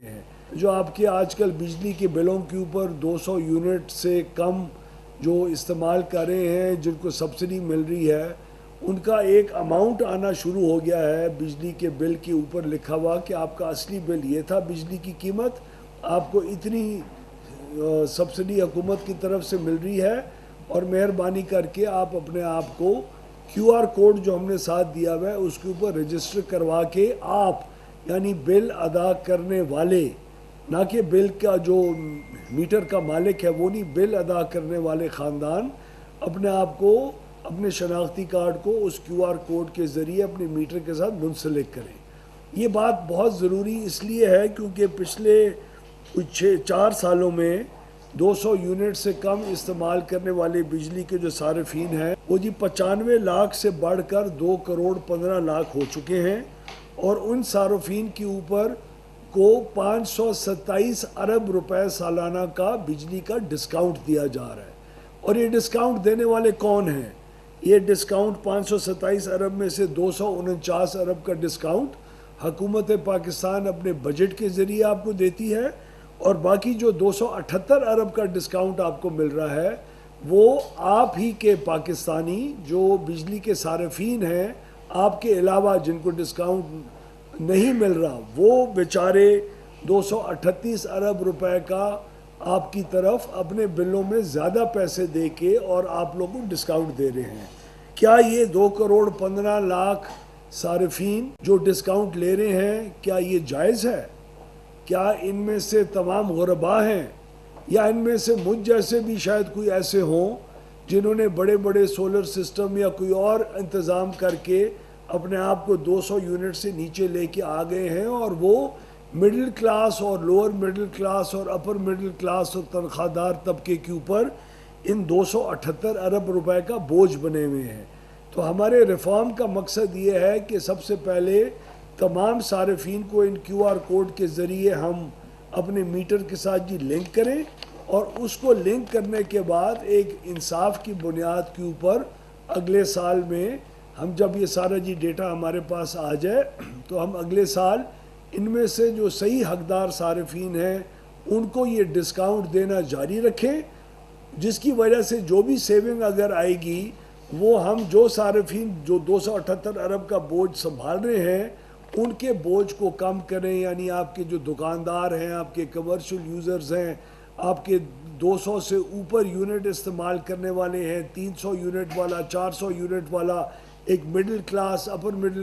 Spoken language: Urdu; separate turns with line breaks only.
ہیں جو آپ کے آج کل بجلی کے بلوں کے اوپر 200 یونٹ سے کم جو استعمال کر رہے ہیں، جن کو سبسڈی مل رہی ہے، ان کا ایک اماؤنٹ آنا شروع ہو گیا ہے بجلی کے بل کے اوپر لکھا ہوا کہ آپ کا اصلی بل یہ تھا، بجلی کی قیمت آپ کو اتنی سبسڈی حکومت کی طرف سے مل رہی ہے، اور مہربانی کر کے آپ اپنے آپ کو کیو آر کوڈ جو ہم نے ساتھ دیا ہوا ہے اس کے اوپر رجسٹر کروا کے آپ، یعنی بل ادا کرنے والے، نہ کہ بل کا جو میٹر کا مالک ہے وہ نہیں، بل ادا کرنے والے خاندان اپنے آپ کو، اپنے شناختی کارڈ کو اس کیو آر کوڈ کے ذریعے اپنے میٹر کے ساتھ منسلک کریں۔ یہ بات بہت ضروری اس لیے ہے کیونکہ پچھلے کچھ 4 سالوں میں 200 یونٹ سے کم استعمال کرنے والے بجلی کے جو صارفین ہیں وہ 95 لاکھ سے بڑھ کر 2 کروڑ 15 لاکھ ہو چکے ہیں، اور ان صارفین کے اوپر کو 527 ارب روپے سالانہ کا بجلی کا ڈسکاؤنٹ دیا جا رہا ہے۔ اور یہ ڈسکاؤنٹ دینے والے کون ہیں؟ یہ ڈسکاؤنٹ 527 ارب میں سے 249 ارب کا ڈسکاؤنٹ حکومت پاکستان اپنے بجٹ کے ذریعے آپ کو دیتی ہے، اور باقی جو 278 ارب کا ڈسکاؤنٹ آپ کو مل رہا ہے وہ آپ ہی کے پاکستانی جو بجلی کے صارفین ہیں، آپ کے علاوہ جن کو ڈسکاؤنٹ نہیں مل رہا، وہ بیچارے 238 ارب روپے کا آپ کی طرف اپنے بلوں میں زیادہ پیسے دے کے اور آپ لوگوں کو ڈسکاؤنٹ دے رہے ہیں۔ کیا یہ 2 کروڑ 15 لاکھ صارفین جو ڈسکاؤنٹ لے رہے ہیں، کیا یہ جائز ہے؟ کیا ان میں سے تمام غربا ہیں، یا ان میں سے مجھ جیسے بھی شاید کوئی ایسے ہوں جنہوں نے بڑے بڑے سولر سسٹم یا کوئی اور انتظام کر کے اپنے آپ کو 200 یونٹ سے نیچے لے کے آ گئے ہیں، اور وہ مڈل کلاس اور لوور مڈل کلاس اور اپر مڈل کلاس اور تنخواہ دار طبقے کے اوپر ان 278 ارب روپے کا بوجھ بنے ہوئے ہیں۔ تو ہمارے ریفارم کا مقصد یہ ہے کہ سب سے پہلے تمام صارفین کو ان کیو آر کوڈ کے ذریعے ہم اپنے میٹر کے ساتھ جی لنک کریں، اور اس کو لنک کرنے کے بعد ایک انصاف کی بنیاد کے اوپر اگلے سال میں ہم جب یہ سارا جی ڈیٹا ہمارے پاس آ جائے تو ہم اگلے سال ان میں سے جو صحیح حقدار صارفین ہیں ان کو یہ ڈسکاؤنٹ دینا جاری رکھیں، جس کی وجہ سے جو بھی سیونگ اگر آئے گی وہ ہم جو صارفین جو 278 ارب کا بوجھ سنبھال رہے ہیں ان کے بوجھ کو کم کریں، یعنی آپ کے جو دکاندار ہیں، آپ کے کمرشل یوزرز ہیں، آپ کے 200 سے اوپر یونٹ استعمال کرنے والے ہیں، 300 یونٹ والا، 400 یونٹ والا، ایک مڈل کلاس، اپر مڈل